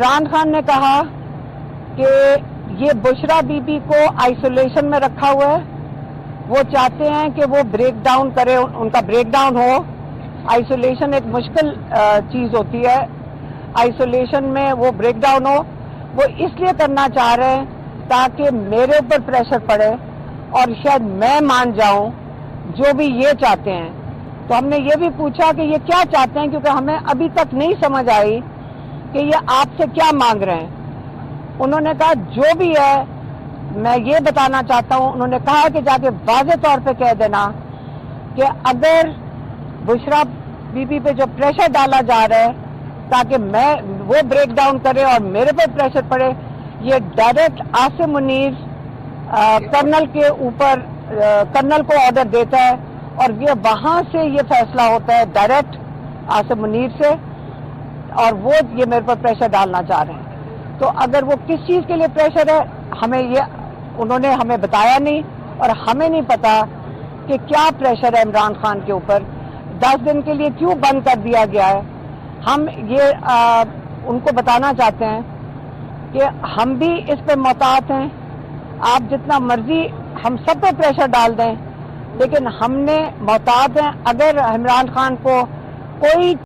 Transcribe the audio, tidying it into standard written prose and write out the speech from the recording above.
عمران خان نے کہا کہ یہ بشرا بی بی کو آئسولیشن میں رکھا ہوا ہے. وہ چاہتے ہیں کہ وہ بریک ڈاؤن کرے, ان کا بریک ڈاؤن ہو. آئسولیشن ایک مشکل چیز ہوتی ہے. آئسولیشن میں وہ بریک ڈاؤن ہو. وہ اس لیے کرنا چاہ رہے ہیں تاکہ میرے اوپر پریشر پڑے اور شاید میں مان جاؤں جو بھی یہ چاہتے ہیں. تو ہم نے یہ بھی پوچھا کہ یہ کیا چاہتے ہیں, کیونکہ ہمیں ابھی تک نہیں سمجھ آئی کہ یہ آپ سے کیا مانگ رہے ہیں. انہوں نے کہا جو بھی ہے میں یہ بتانا چاہتا ہوں. انہوں نے کہا کہ جا کے واضح طور پہ کہہ دینا کہ اگر بشرا بی بی پہ جو پریشر ڈالا جا رہا ہے تاکہ وہ بریک ڈاؤن کرے اور میرے پہ پریشر پڑے, یہ ڈائریکٹ عاصم منیر کرنل کے اوپر کرنل کو آرڈر دیتا ہے اور یہ وہاں سے یہ فیصلہ ہوتا ہے ڈائریکٹ عاصم منیر سے, اور وہ یہ میرے پر پریشر ڈالنا چاہ رہے ہیں. تو اگر وہ کس چیز کے لیے پریشر ہے ہمیں یہ انہوں نے ہمیں بتایا نہیں, اور ہمیں نہیں پتا کہ کیا پریشر ہے عمران خان کے اوپر. 10 دن کے لیے کیوں بند کر دیا گیا ہے. ہم یہ ان کو بتانا چاہتے ہیں کہ ہم بھی اس پہ محتاط ہیں. آپ جتنا مرضی ہم سب پہ پریشر ڈال دیں لیکن ہم نے محتاط ہیں. اگر عمران خان کو کوئی